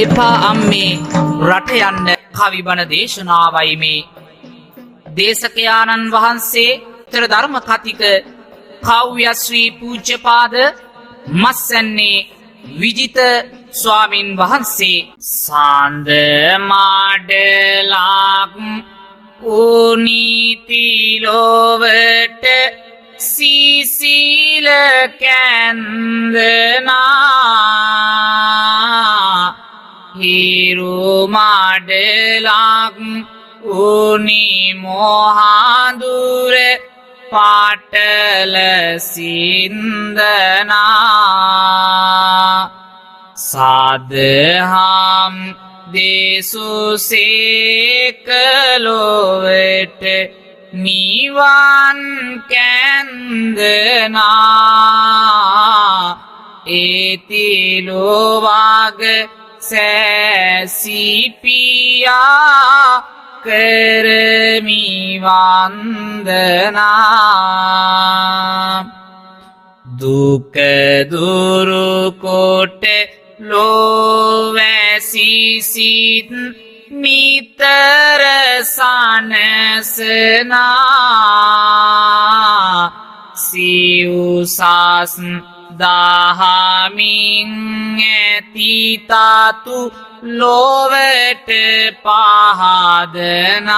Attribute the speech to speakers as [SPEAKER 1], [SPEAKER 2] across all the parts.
[SPEAKER 1] එපා අම්මේ රට යන්න කවිබන දේශනාවයි මේ. දේශකයාණන් වහන්සේ උත්තර ධර්ම කතික කව්‍ය ශ්‍රී පූජ්‍යපාද මස්සන්නේ විජිත ස්වාමින් වහන්සේ සාන්ද මාඩලාක් උනීති ලොවට සීසීල කැන්දනා හිරු මාඩලාක් උනි මොහාදුර පාටල සින්දනා සාදහම් දේසුසේකලොවට නිවන් කැන්දනා ඒතිලොවාග සැසිපියා කරමි වන්දනා දුක දුරු කොට ලෝවැසිසිත් නිතර සනසනා සිව්සස් දහමින් ඇතිතතු ලොවට පහදනා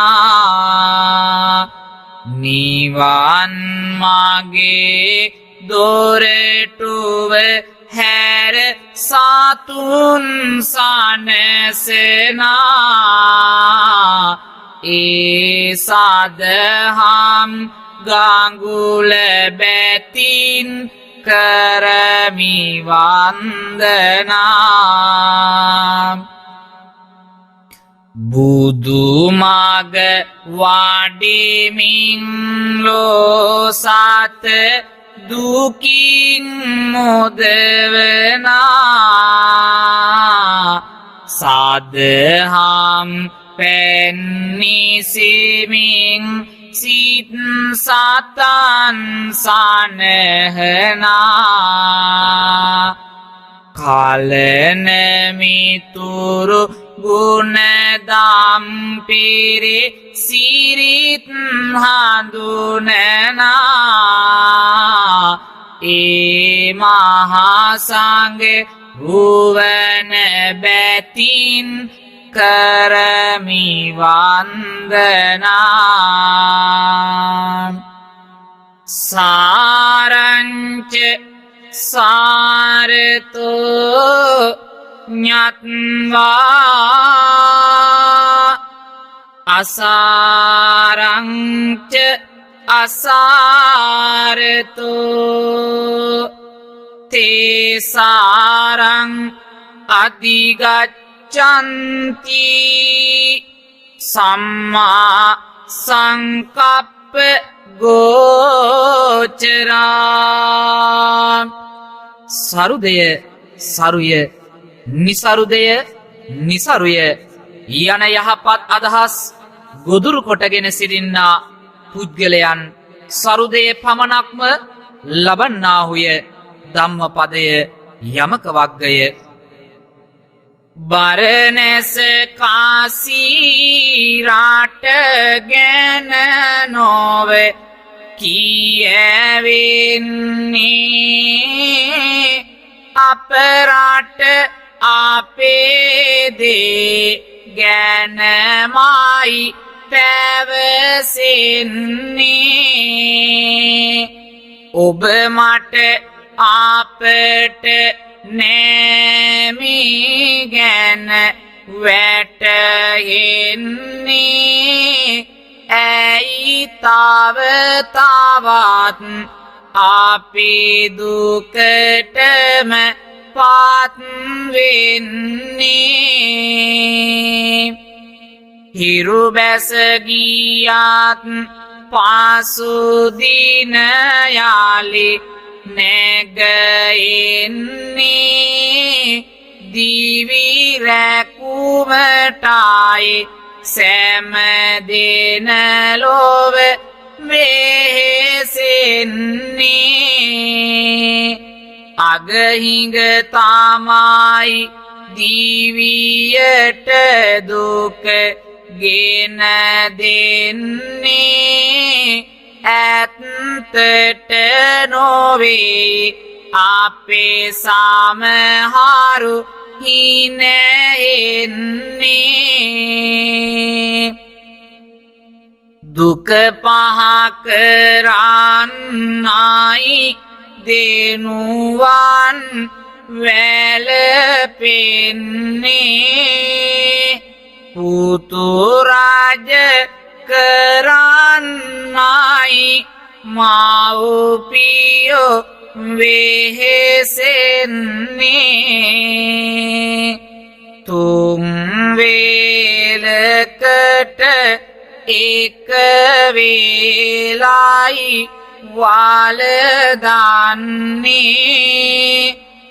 [SPEAKER 1] නිවන් මගේ දොරටුව හැර සතුන් සනසනා ඒ සදහම් ගඟුල බැතින් කරමි වන්දනා බුදුමග වඩිමින් ලෝසත දුකින් මුදවනා සදහම් පැන්නිසිමින් සිත් සතන් සනහනා කලනමිතුරු ගුණදම් පිරි සිරිත් හඳුනනා ඒ මහාසංඝ රුවන බැතින් කරමි වන්දනා සාරංච සාරතෝ ඤත්වා අසාරංච අසාරතෝ තේසාරං අධිගච්ඡන්ති සම්මා සංකප්ප ගෝචරා සරුදය සරුය නිසරුදය නිසරුය යන යහපත් අදහස් ගොදුරු කොටගෙන සිටින්නා පුද්ගලයන් සරුදය පමණක්ම ලබන්නාහුය ධම්මපදය යමක වග්ගය බරණැස කාසී රට ගැන නොව කියවෙන්නේ අප රට අපේ දේ ගැනමයි පැවසෙන්නේ ඔබ මට අපට නෑමි ගැන වැටහෙන්නේ ඇයි තව තවත් අපේ දුකටම පත්වෙන්නේ හිරු බැස ගියත් පාසුදින යාලි නැගෙන්නේ දිවි රැකුමටයි සෑම දෙන ලොව වෙහෙසෙන්නේ අගහිඟ තමයි දීවියට දුක ගෙන දෙන්නේ ඇත්තට නොවේ අපේ සමහරු හිනෙන්නේ දුක පහ කරන්නයි දෙනුවන් වැළපෙන්නේ පුතුරාජ කරන්නයි මව්පියෝ වෙහෙසෙන්නේ තුන් වේලකට එක වේලයි වළදන්නේ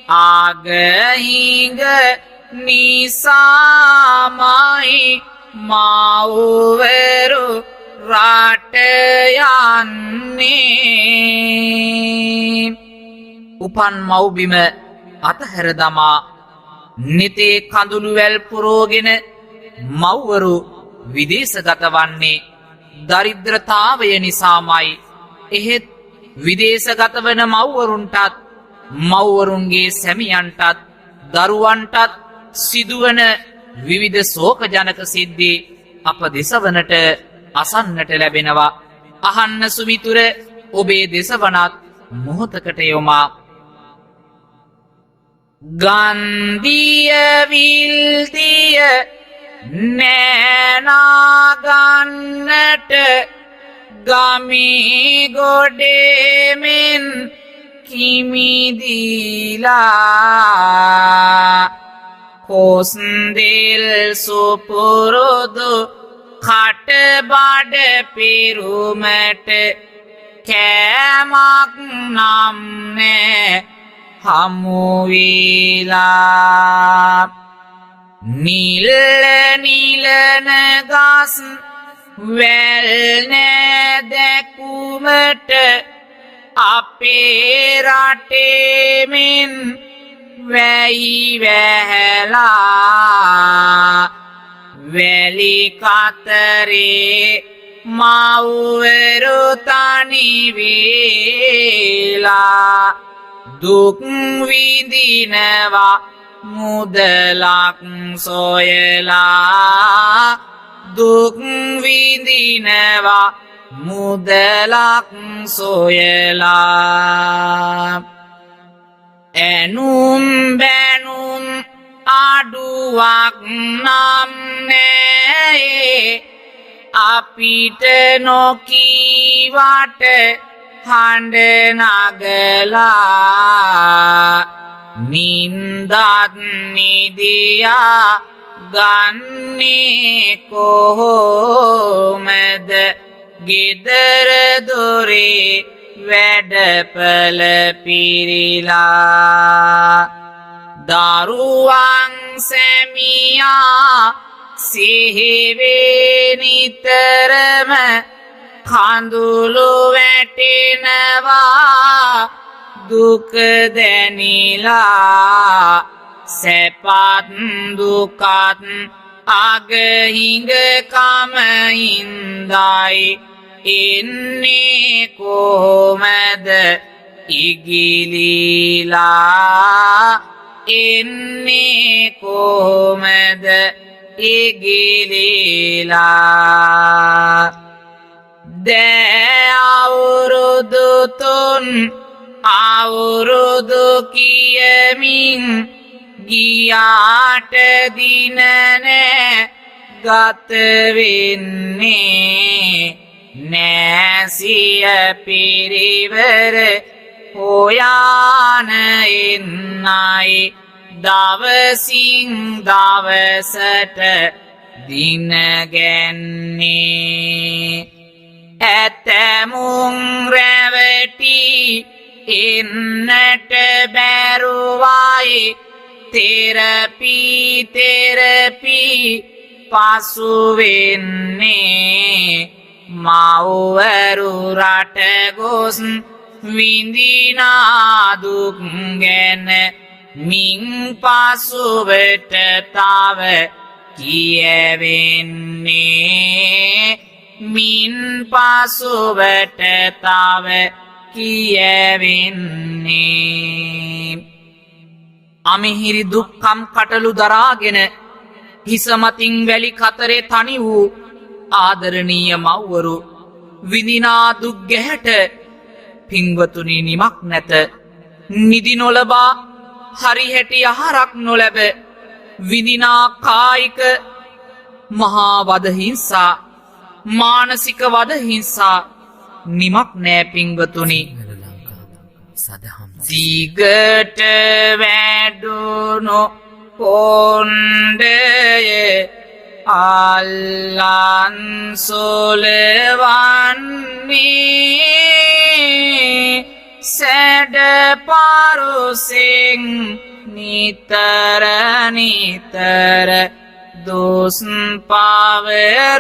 [SPEAKER 1] අගහිඟ නිසාමයි මව්වරු රට යන්නේ උපන් මව්බිම අතහැර දමා නිතේ කඳුළු වැල් පුරෝගෙන මව්වරු විදේශගත වන්නේ දරිද්‍රතාවය නිසාමයි. එහෙත් විදේශගත වන මව්වරුන්ටත් මව්වරුන්ගේ සැමියන්ටත් දරුවන්ටත් සිදුවන විවිධ ශෝකජනක සිද්ධි අප දෙසවනට අසන්නට ලැබෙනවා. අහන්න සුමිතුර ඔබේ දෙසවනත් මොහොතකට යොමා. ගන්දිය විල්දිය නෑනාගන්නට ගමි ගොඩෙමෙන් කිමිදිලා කොස්දෙල් සුපුරුදු කටබඩ පිරුමට කෑමක් නම් නෑ හමුවිලා නිල නිලන ගස් වැල් නෑදැකුමට අපේ රටේමෙන් වැයි වැහැලා වැලි කතරේ මව්වරු තනිවෙලා දුක් විඳිනවා මුදලක් සොයලා දුක් විඳිනවා මුදලක් සොයලා ඇනුම් බැනුම් අඩුවක් නම් නෑ අපිට නොකීවට හඬ නගලා නින්දත් නිදියා ගන්නේ කොහොමද ගෙදර දොරේ වැඩපල පිරිලා දරුවන් සැමියා සිහිවේ නිතරම කඳුළු වැටෙනවා දුක දැනිලා සැපත් දුකත් අගහිඟකම හින්දායි එන්නේ කොහොමද ඉගිලිලා එන්නේ කොහොමද ඉගිලිලා දැ අවුරුදු තුන් අවුරුදු කියමින් ගියාට දින නෑ ගත වෙන්නේ නෑසිය පිරිවර හොයාන එන්නයි දවසින් දවසට දින ගැන්නේ ඇතැමුන් රැවටි එන්නට බැරුවයි තෙරපි පසුවෙන්නේ මව්වරු රට ගොස් විඳිනා දුක් ගැන මින් පසුවට තව කියවෙන්නේ මින් පසුවට තව කියවෙන්නේ අමිහිරි දුක්ඛම් කටළු දරාගෙන හිසමතින් වැලි කතරේ තනි වූ ආදරණීය මව්වරු විඳිනා දුක් ගැහැට පින්වතුනි නිමක් නැත නිදි නොලබා හරිහැටි ආහාරක් නොලැබ විඳිනා කායික මහා වද හිංසා මානසික වද හිංසා නිමක් නෑ පින්වතුනි දිගට වැඩුණු කොණ්ඩය අල්ලන් සොලවන්නේ සැඩ පරුසෙන් නිතර නිතර දොස් පවරන්නේ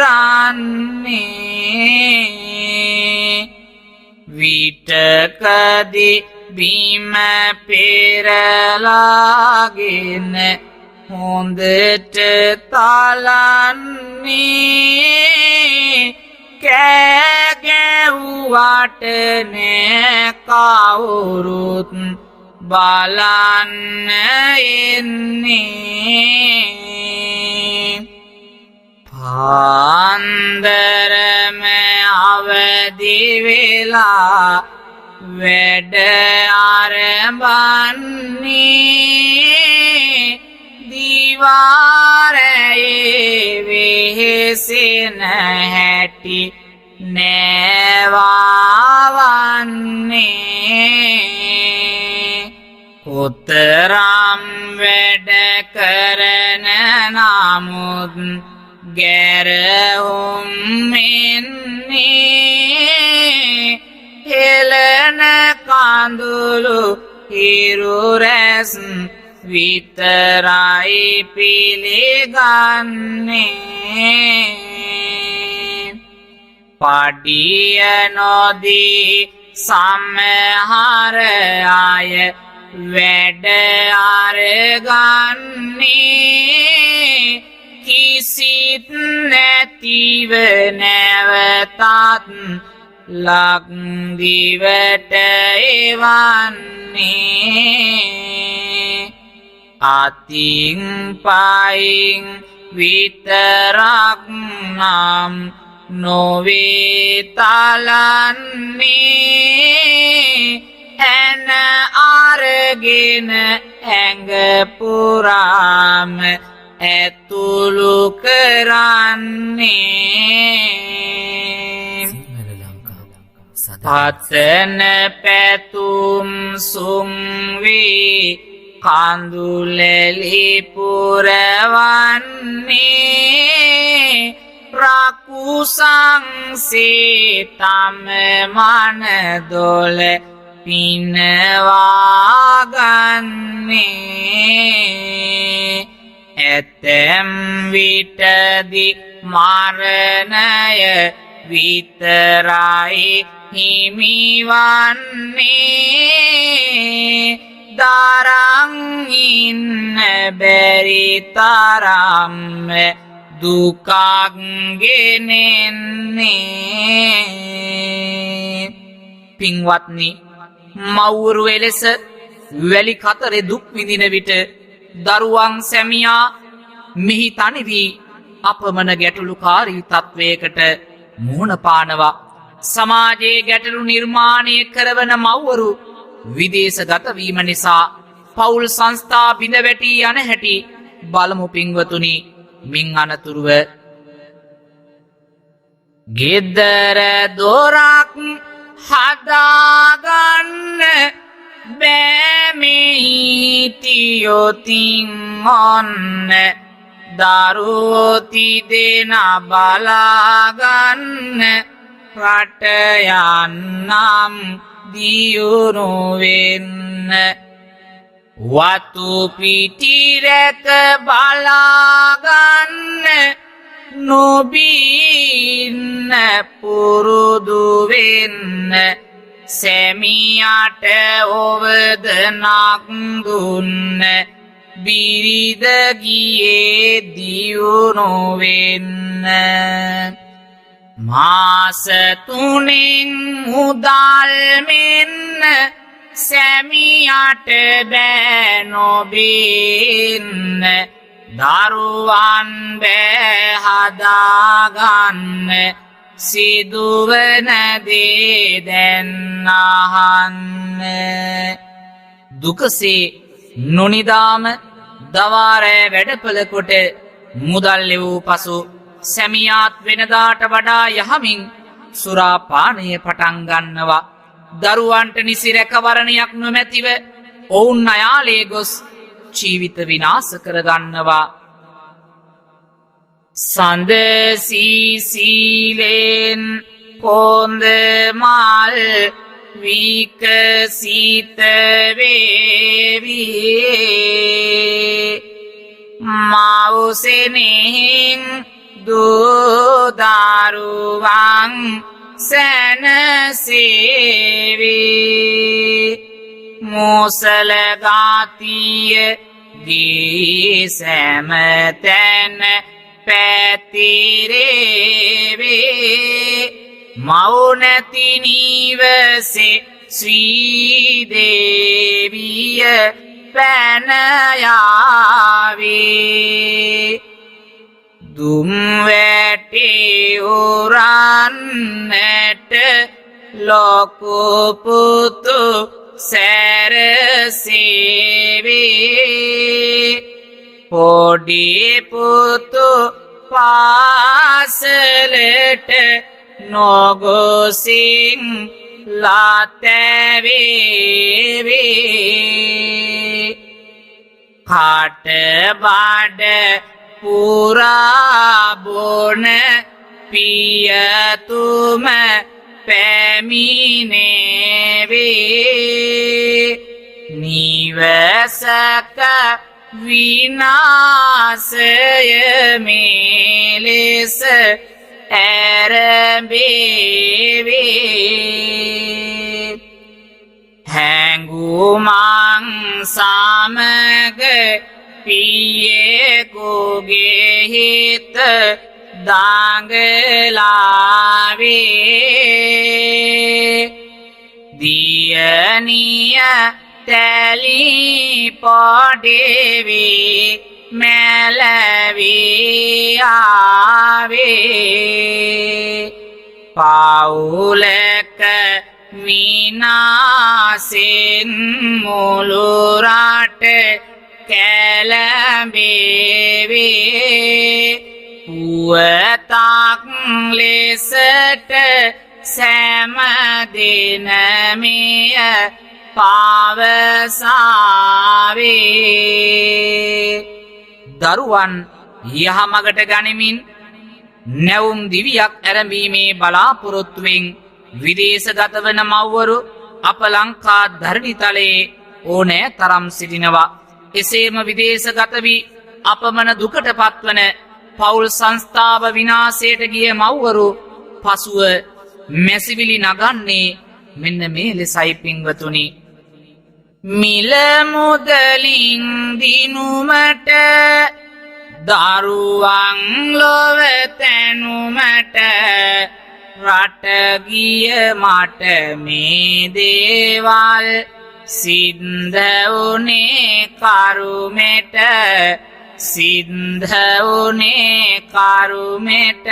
[SPEAKER 1] විටකදී බිම පෙරලාගෙන හොඳට තලන්නේ කෑගැව්වට නෑ කවුරුත් බලන්න එන්නේ පාන්දරම අවදි වෙලා වැඩ ආරම්භන්නේ දිවාරයේ වෙහෙසෙන හැටි නෑවවන්නේ කොතරම් වැඩ කරන නමුත් ගැරහුම් එන්නේ හෙළන කඳුළු හිරු රැස් විතරයි පිළිගන්නේ පඩිය නොදී සමහර අය වැඩ අරගන්නේ කිසිත් නැතිව නැවතත් ලක්දිවට එවන්නේ අතින් පයින් විතරක් නම් නොවේ තලන්නේ ඇන අරගෙන ඇඟ පුරාම ඇතුළු කරන්නේ පතන පැතුම් සුම්වී කඳුලෙලි පුරවන්නේ රකුසංසේ තම මනදොල පිනවාගන්නේ ඇතැම් විටදි මරණය විතරයි හිමිවන්නේ දරන් ඉන්න බැරි තරම් දුකක් ගෙනෙන්නේ පින්වත්නි මව්වරු එලෙස වැලි කතරේ දුක් විඳින විට දරුවන් සැමියා මෙහි තනි වී අපමණ ගැටලුකාරී තත්වයකට මුහුණ පානවා සමාජයේ ගැටලු නිර්මාණය කරවන මව්වරු විදේශගත වීම නිසා පවුල් සංස්ථා බිඳ වැටී යන හැටි බලමු පින්වතුනි මින් අනතුරුව ගෙදර දොරක් හදාගන්න බෑමිහිටියොතින් ඔන්න දරුවෝති දෙන බලාගන්න රට යන්නම් දියුණුවෙන්න වතු පිටිරැක බලාගන්න නොබින්න පුරුදු වෙන්න සැමියාට ඔවදනක් දුන්න බිරිද ගියේ දියුණුවෙන්න මාස 3න් මුදල් මෙන්න සැමියාට බෑ නොබින්න දරුවන් බෑ හදාගන්න සිදුවන දේ දැන් අහන්න දුකසේ නොනිදාම දවාරෑ වැඩපළ කොට මුදල් ලැබූ පසු සැමියාත් වෙනදාට වඩා යහමින් සුරාපානය පටන් ගන්නවා දරුවන්ට නිසි රැකවරණයක් නොමැතිව ඔවුන් අයාලේ ගොස් ජීවිත විනාශ කරගන්නවා සඳ සීලෙන් කොන්ද මල් විකසිත වේවි මවුසෙනෙහින් දරුවන් සැනසේවි මෝසල ගාතිය දී සෑමතැන පැතිරේවේ මවුනැති නිවසේ ශ්‍රීදේවිය පැනයාවේ දුම් වැටේ උරන්නට ලොකු පුතු සැරසේවේ පොඩි පුතු පාසලට නොගොසින් ලතැවේවේ කාට බඩ පුරාබොන පියතුම පැමිණේවේ නිවසක විනාසය මෙලෙස ඇරඹේවේ හැඟුමන් සමග පියෙකුගේ හිත දඟලාවේ දියණිය තැලි පොඩෙවි මැලවී ආවේ පවුලක විනාසෙන් මුළු රට කැළඹේවේ පුවතක් ලෙසට සෑම දිනමිය පවසාවේ දරුවන් යහමගට ගනිමින් නැවුම් දිවියක් ඇරඹීමේ බලාපොරොත්තුවෙන් විදේශගත වන මව්වරු අප ලංකා ධරණිතලයේ ඕනෑ තරම් සිටිනවා එසේම විදේශගත වී අපමණ දුකට පත්වන පවුල් සංස්ථාව විනාශයට ගිය මව්වරු පසුව මැසිවිලි නගන්නේ මෙන්න මේ ලෙසයි පින්වතුනි මිල මුදලින් දිනුමට දරුවන් ලොව තැනුමට රට ගිය මට මේ දේවල් සිද්ධ වුණේ කරුමෙට සිද්ධ වුණේ කරුමෙට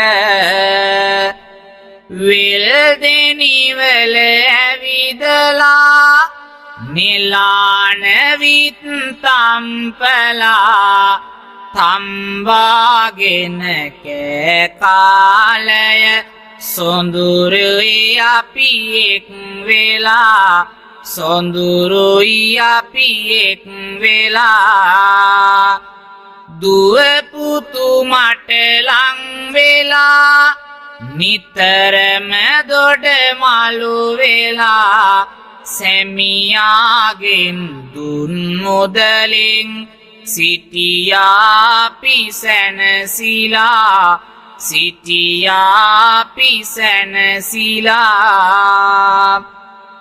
[SPEAKER 1] විල්දෙනිවල ඇවිදලා නිලාන විත් තම්පලා තම්බාගෙන කෑ කාලය සොඳුරුයි අපි එක් වෙලා සොඳුරුයි අපි එක් වෙලා දුව පුතු මට ලං වෙලා නිතරම දොඩ මලු වෙලා සැමියාගෙන් දුන් මුදලින් සිටියා පිසැනසිලා සිටියා පිසැනසිලා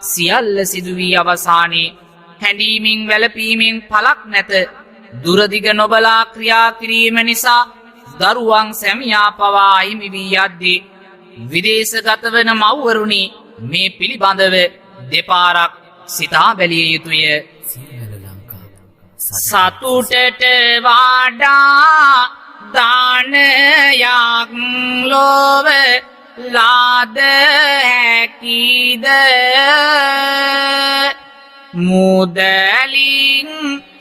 [SPEAKER 1] සියල්ල සිදු වී අවසානයේ හැඬීමෙන් වැළපීමෙන් පළක් නැත. දුරදිග නොබලා ක්‍රියා කිරීම නිසා දරුවන් සැමියා පවා අහිමි වී යද්දී විදේශගත වන මව්වරුනි මේ පිළිබඳව දෙපාරක් සිතා බැලිය යුතුය. සතුටට වඩා දානයක් ලොව ලාද හැකිද මුදලින්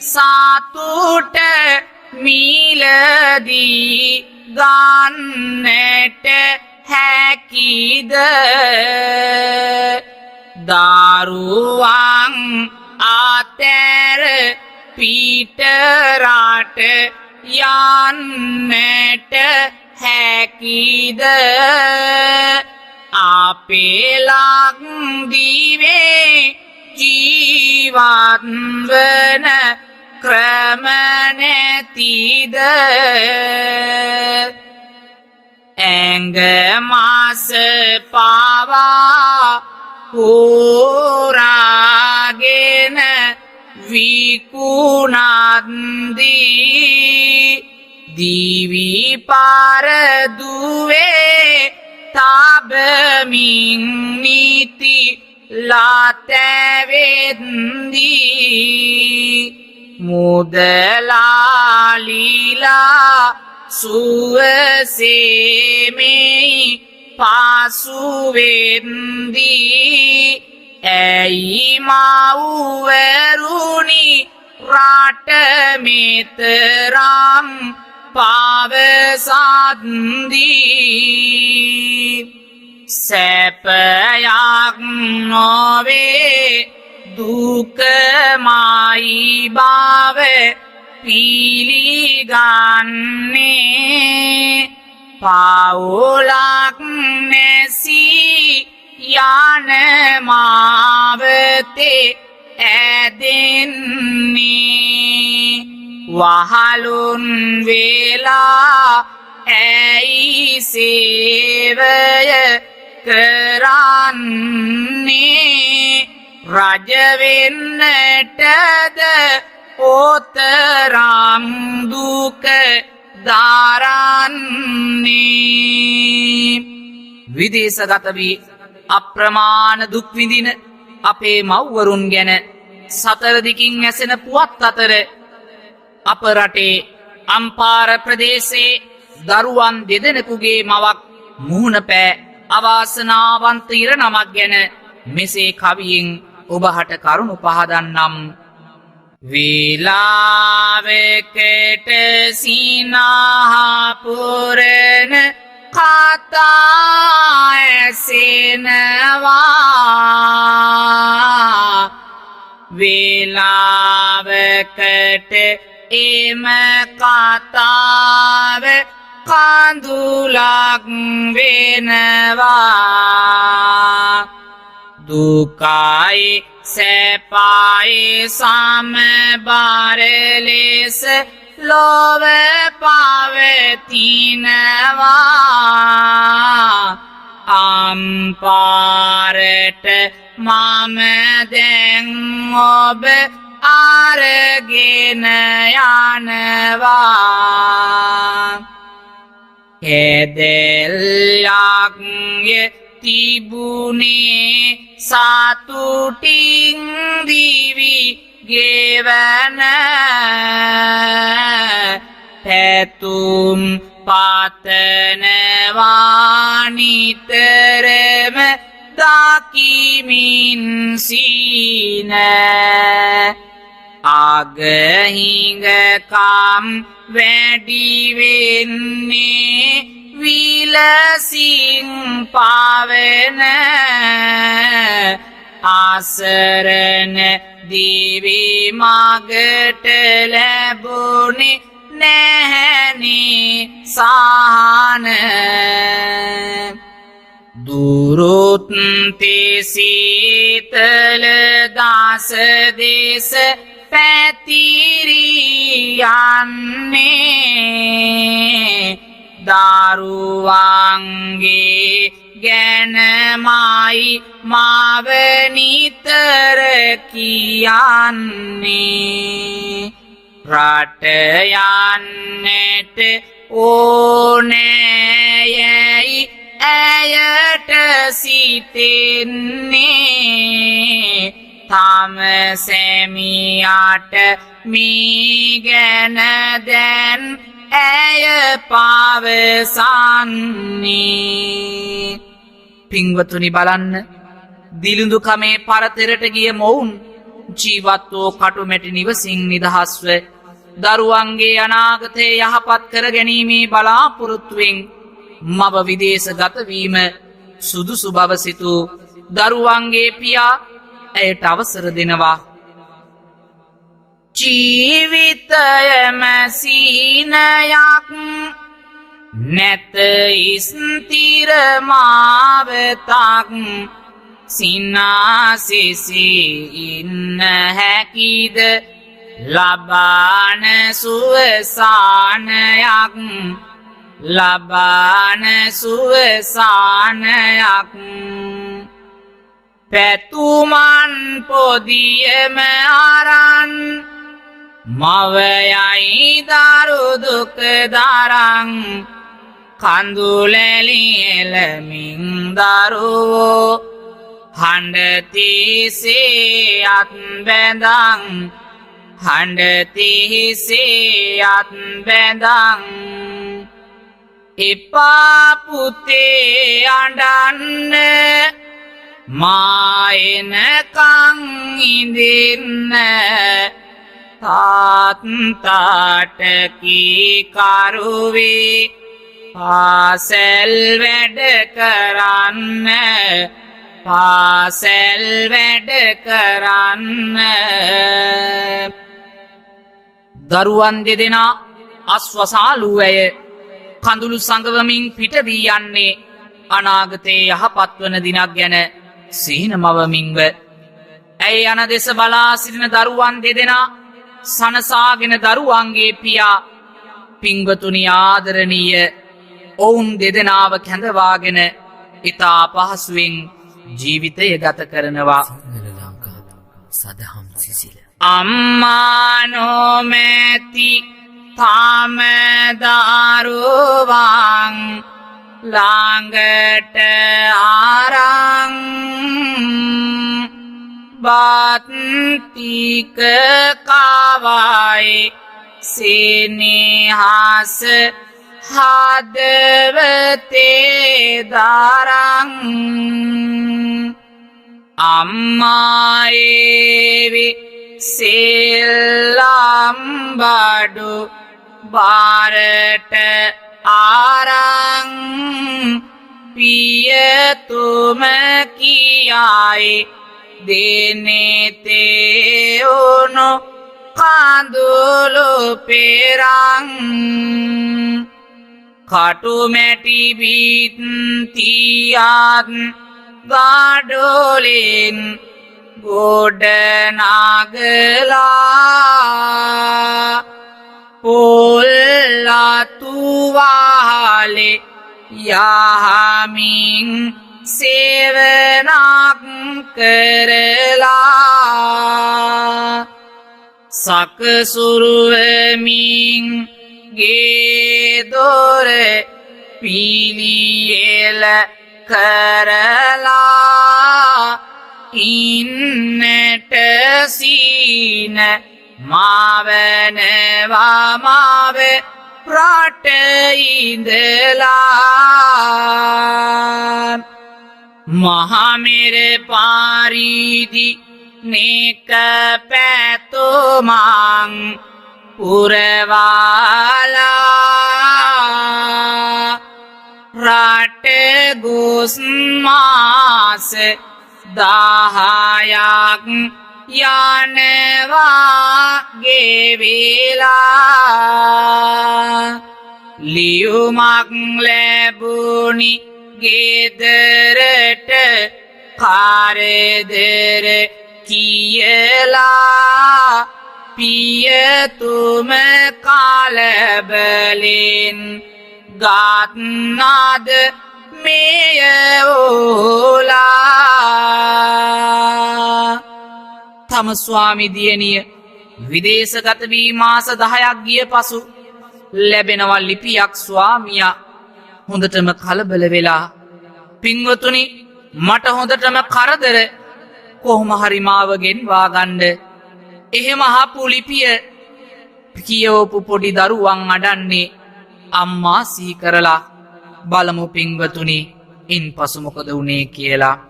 [SPEAKER 1] සතුට මිලදී ගන්නට හැකිද දරුවන් අතර පිටරට යන්නට හැකිද අපේ ලක්දිවේ ජීවත් වන ක්‍රම නැතිද ඇඟ මාස පවා හෝරාගෙන විකුණන්දී දිවි පාරදුවේ තබමින් නිති ලාතැවෙද්දී මුදලාලිලා සුවසේමෙයි පාසුවෙද්දී ඇයි මව්වරුනි රට මෙතරම් පවසද්දී සැපයක් නොවේ දුකමයි බව පිළිගන්නේ පවුලක් නැසී යන මාවතේ ඇදෙන්නේ වහලුන් වෙලා ඇයි සේවය කරන්නේ රජ වෙන්නටද ඔතරම් දුක දරන්නේ විදේශගත වී අප්‍රමාණ දුක් විඳින අපේ මව්වරුන් ගැන සතර දිකින් ඇසෙන පුවත් අතර අප රටේ අම්පාර ප්‍රදේශයේ දරුවන් දෙදෙනෙකුගේ මවක් මුහුණ පෑ අවාසනාවන්ත ඉරණමක් ගැන මෙසේ කවියෙන් ඔබහට කරුණු පහදන්නම් වේලාවකට සිනහපුරන කතා ඇසෙනවා වේලාවකට එම කතාව කඳුලක් වෙනවා දුකයි සැපයි සමබර ලෙස ලොව පවතිනවා අම්පාරට මම දැන් ඔබ අරගෙන යනවා කෙදෙල්ලක් තිබුණේ සතුටින් දිවි ගෙවන පැතුම් පතනවා නිතරම දකිමින් සීන අගහිඟකම් වැඩි වෙන්නේ විලසින් පවන ආසරණ දිවි මගට ලැබුණේ නැහැනේ සහන දුරුත්තේ සීතල දාස දේශ පැතිරී යන්නේ දරුවන්ගේ ගැනමයි මාව නිතර කියන්නේ රට යන්නට ඕනෑයයි ඇයට සිතෙන්නේ තම සැමියාට මේ ගැන දැන් ඇය පවසන්නේ පින්වතුනි බලන්න දිලිඳු කමේ පරතරට ගිය මොවුන් ජීවත් වූ කටුමැටි නිවසින් නිදහස්ව දරුවන්ගේ අනාගතය යහපත් කර ගැනීමේ බලාපොරොත්තුවෙන් මව විදේශගත වීම සුදුසු බව සිතූ දරුවන්ගේ පියා ඇයට අවසර දෙනවා ජීවිතයම සීනයක් නැත ස්ථිර මාවතක් සිනාසිසී ඉන්න හැකිද ලබාන සුවසානයක් ලබාන සුවසානයක් පැතුමන් පොදියම අරන් මවයයි දරුදුක දරං කඳුලැලි එළමින් දරුවෝ හඬතිසේ අත් බැඳං හඬතිසේ අත් බැඳං එපා පුතේ අඬන්න මා එනකං ඉඳින්න තාත්තාට කීකරුවේ පාසැල් වැඩ කරන්න පාසැල් වැඩ කරන්න දරුවන් දෙදෙනා අස්වසාලූ ඇය කඳුළු සඟවමින් පිට වී යන්නේ අනාගතයේ යහපත් වන දිනක් ගැන සිහින මවමින්ව ඇය යන දෙස බලා සිටින දරුවන් දෙදෙනා සනසාගෙන දරුවන්ගේ පියා පින්වතුනි ආදරණීය ඔවුන් දෙදෙනාව කැඳවාගෙන ඉතා පහසුවෙන් ජීවිතය ගත කරනවා
[SPEAKER 2] සදහම් සිසිල
[SPEAKER 1] අම්මා නොමැති තාම දරුවන් ළඟට ආරං බත්තික කවයි සෙනෙහස හදවතේ දරං අම්මායේවි සෙල්ලම් බඩු බාරට ආරං පියතුම කියයි දෙනෙතේ උනු කඳුළු පෙරං කටුමැටි බිත්තියත් ගඩොලින් ගොඩ නගලා පොල්ලතු වහලේ යහමින් සේවනක් කරලා සකසුරුවමින් ගේදොර පිළියෙල කරලා ඉන්නට සීන මාවනවා මාව රට ඉඳලා මහමෙර පාරිදි නේක පැතුමන් පුරවාලා රට ගොස් මාස 10ක් යනවා ගෙවිලා ලියුමක් ලැබුණි ගෙදරට කාරදර කියලා පියතුම කලබලෙන් ගත්නද මේයෝලා තම ස්වාමි දියණිය විදේශගත වී මාස 10ක් ගිය පසු ලැබෙනවා ලිපියක් ස්වාමියා හොඳටම කලබල වෙලා පින්වතුනි මට හොඳටම කරදර කොහොම හරි මාව ගෙන්වා ගන්න එහෙම අහපු ලිපිය කියවපු පොඩි දරුවන් අඩන්නේ අම්මා සිහි කරලා බලමු පින්වතුනි ඉන්පසු මොකද වුනේ කියලා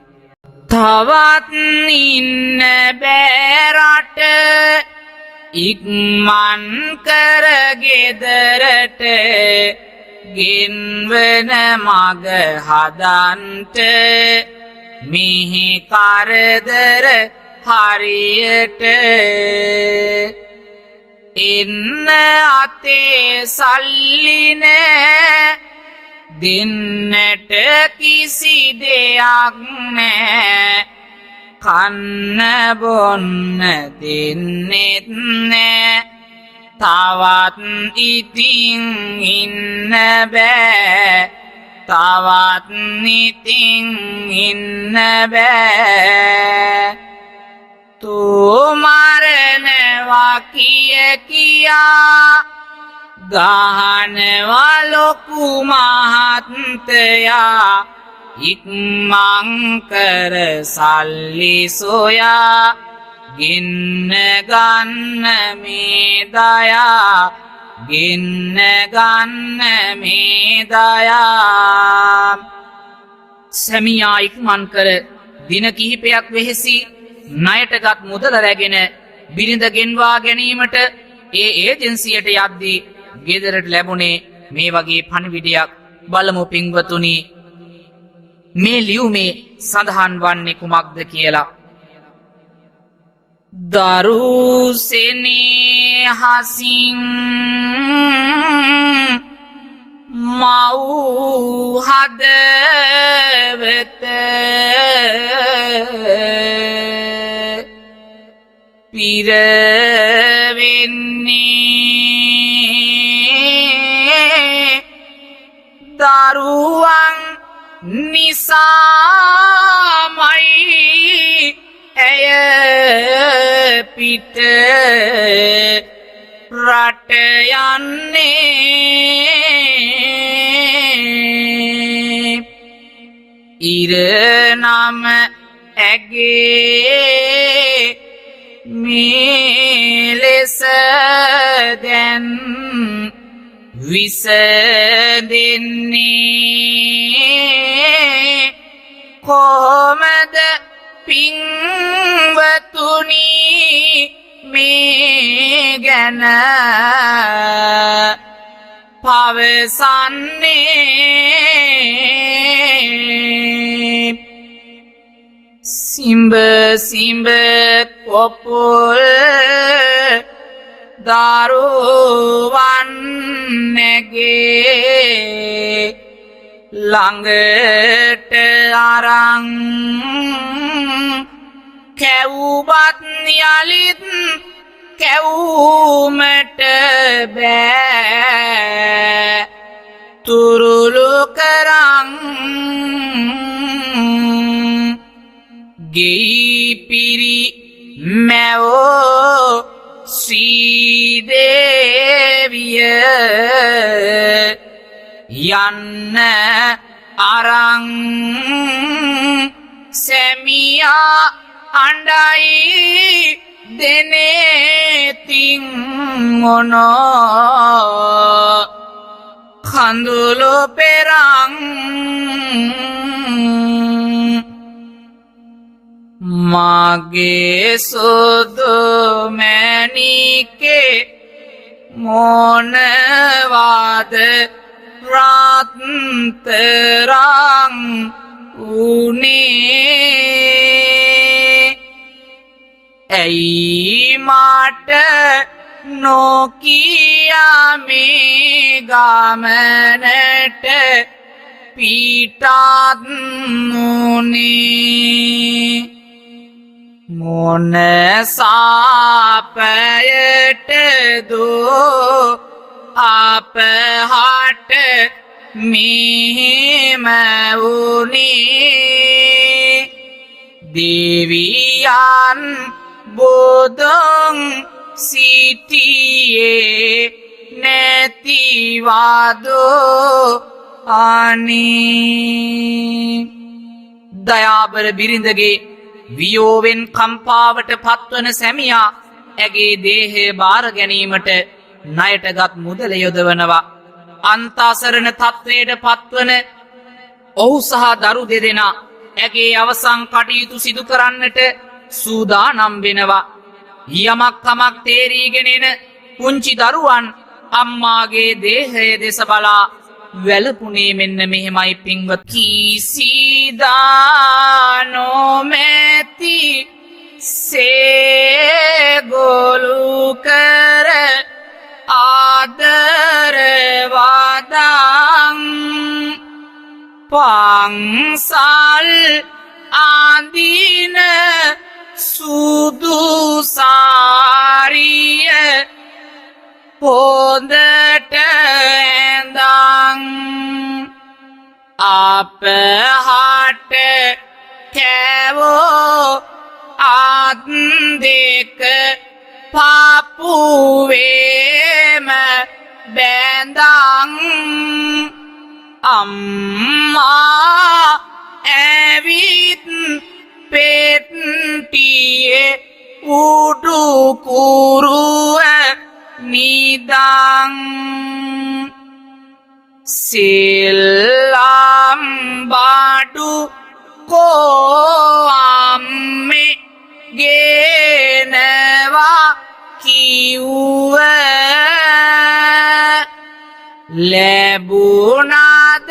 [SPEAKER 1] තවත් ඉන්න බෑරට ඉක්මන් කර ගෙදරට ගෙන්වන මග හදන්ට මිහි කරදර හරියට එන්න අතේ සල්ලි නෑ දෙන්නට කිසි දෙයක් නෑ කන්න බොන්න දෙන්නෙත් නෑ තවත් ඉතින් ඉන්න බෑ තවත් ඉතින් ඉන්න බෑ තෝ මරනවා කියා ගහනවා ලොකු මහත්තයා ඉක්මන් කර සල්ලි සොයා ගෙන්න ගන්න මේ දයා ගෙන්න ගන්න මේ දයා සැමියා ඉක්මන් කර දින කිහිපයක් වෙහෙසි ණයටගත් මුදල රැගෙන බිරිඳ ගෙන්වා ගැනීමට ඒ ඒජන්සියට යද්දී ගෙදරට ලැබුණේ මේ වගේ පණිවිඩයක් බලමු පින්වතුනි මේ ලියුමේ සඳහන් වන්නේ කුමක්ද කියලා දරුසෙනේ හසින් මව් හදවත පිරවෙන්නේ දරුවන් නිසාමයි ඇය පිට රට යන්නේ ඉරනම ඇගේ මේ ලෙස දැන් විස දෙන්නේ කොහොමද පින්වතුනි මේ ගැන පවසන්නේ සිඹ සිඹ කොපුල් දරුවන් නැගේ ළඟට අරන් කැවුවත් යලිත් කැවුමට බෑ තුරුළු කරන් ගෙයි පිරි මැවෝ සීදේවිය යන්න අරන් සැමියා අඬයි දෙනේතින් මොනෝ කඳුළු පෙරන් මගේ සුදු මැණිකේ මොනවාද රත්තරන් උනේ ඇයි මට නොකියා මේ ගමනට පිටත් නුනේ මොන සාපයට දෝ අපහට මේ වුනේ දෙවියන් බොදොන් සිටියේ නැතිවදෝ අනේ දයාබර බිරිඳගේ වියෝවෙන් කම්පාවට පත්වන සැමියා ඇගේ දේහය බාර ගැනීමට ණයටගත් මුදල යොදවනවා. අන්තාසරණ තත්වයට පත්වන ඔහු සහ දරු දෙදෙනා ඇගේ අවසන් කටයුතු සිදු කරන්නට සූදානම් වෙනවා. යමක් කමක් තේරීගෙනෙන පුංචි දරුවන් අම්මාගේ දේහය දෙස බලා වැළපුණේ මෙන්න මෙහෙමයි පින්වත්. කිසිදා නොමැති සේගොලු කර ආදර වදන් පන්සල් ආඳින සුදු සාරිය පොඳට ඇඳන් අපහට කැවෝ අත් දෙක පපුවේම බැඳන් අම්මා ඇවිත් පෙට්ටියේ උඩුකුරුව නිදන් සිල්ලම් බඩු කෝම්මේ ගෙනවා කිව්ව ලැබුණාද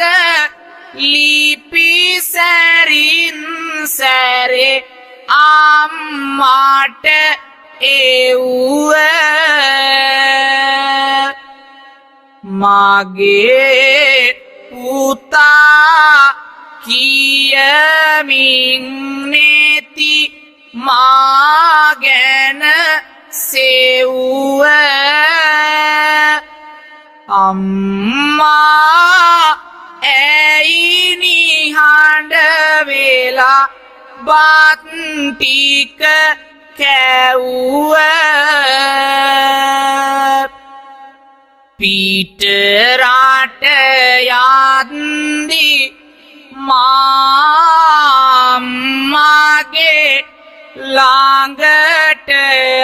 [SPEAKER 1] ලිපි සැරින් සැරේ අම්මාට එව්ව මගේ පුතා කියමින් නෙති මා ගැන සෙව්ව අම්මා ඇයි නිහඬ වෙලා බත් ටික කැව්ව පිට රට යද්දී මාම්මාගේ ළඟට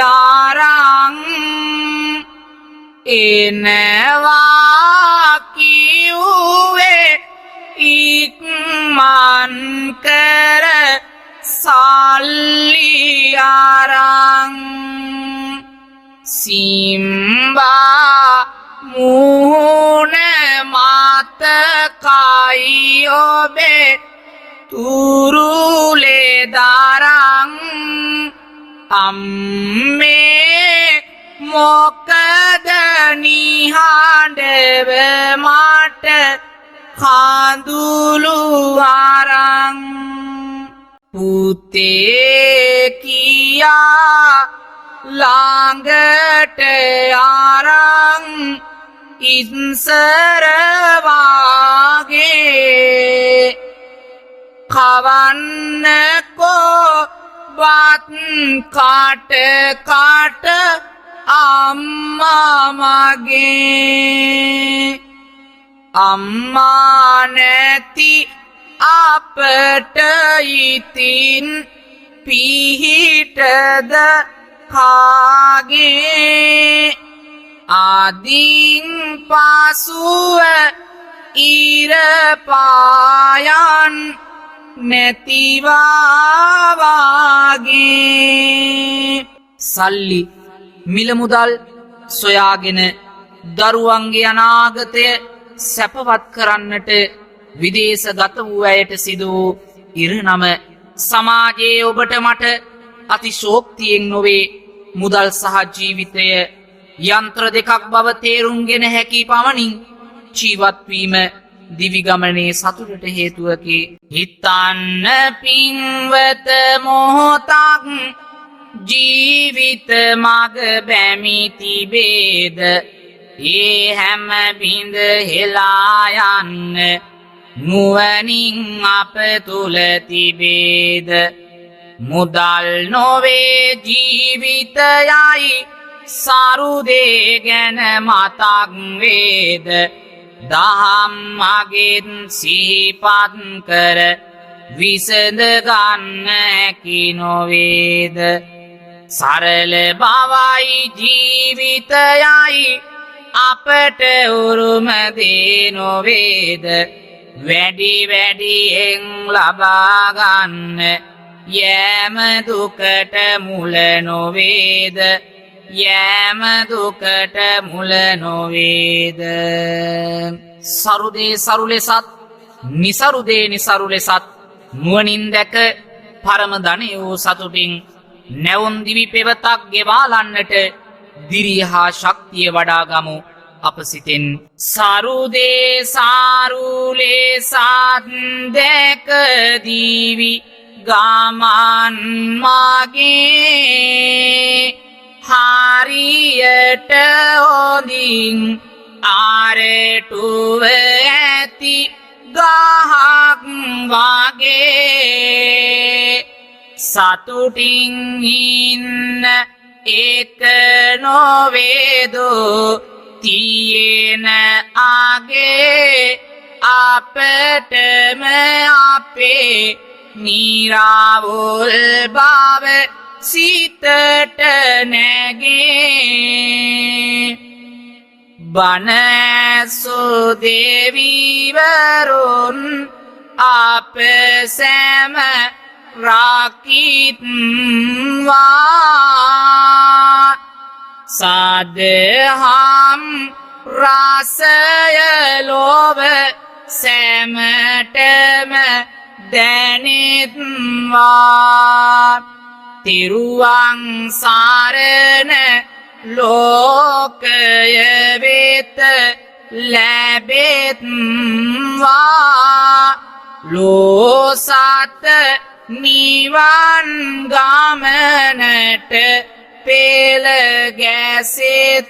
[SPEAKER 1] අරන් එනවා කිව්වේ ඉක්මන් කර සල්ලි අරන් සිම්බා මුහුණ මතකයි ඔබේ තුරුලේ දරන් අම්මේ මොකද නිහඬව මට කඳුළු අරන් පුතේ කියා ළඟට අරන් ඉන්සර වාගේ කවන්නකෝ බත් කාට කාට අම්මා මගේ අම්මා නැති අපට ඉතින් පිහිටද කාගේ ආදීන් පසුව ඉර පායන් නැතිවාගේ සල්ලි මිල මුදල් සොයාගෙන දරුවන්ගේ අනාගතය සැපවත් කරන්නට විදේශගත වූ අයට සිදු වූ ඉරණම සමාජයේ ඔබට මට අතිශෝක්තියෙන් නොවේ මුදල් සහ ජීවිතය යන්ත්‍ර දෙකක් බව තේරුම්ගෙන හැකි පමණින් ජීවත්වීම දිවිගමනේ සතුටට හේතුවකි. හිතන්න පින්වත මොහොතක් ජීවිත මග බැමි තිබේද ඒ හැම බිඳ හෙලා යන්න නුවණින් අප තුල තිබේද මුදල් නොවේ ජීවිතයයි සරුදේ ගැන මතක් වේද දහම් මගෙන් සිහිපත් කර විසඳ ගන්න හැකි නොවේද සරල බවයි ජීවිතයයි අපට උරුම දේ නොවේද වැඩි වැඩියෙන් ලබා ගන්න යෑම දුකට මුල නොවේද යෑම දුකට මුල නොවේද සරුදේ සරු ලෙසත් නිසරුදේ නිසරු ලෙසත් නුවණින් දැක පරම ධනය වූ සතුටින් නැවුම් දිවි පෙවතක් ගෙවාලන්නට දිරිය හා ශක්තිය වඩා ගමු අප සිතෙන් සරුදේ සාරු ලෙසත් දැක දීවි ගමන් මගේ හරියට හොඳින් ආරටුව ඇති ගහක් වගේ සතුටින් ඉන්න එක නොවේදෝ තියෙන ආගේ අපටම අපේ නිරවුල් බව සිතට නැගේ බණ ඇසූ දෙවිවරුන් අප සැම රකිත්වා සදහම් රසය ලොව සැමටම දැනෙත්වා තිරුවන් සරණ ලෝකය වෙත ලැබෙත්වා ලෝසත නිවන් ගමනට පෙළ ගැසෙත්වා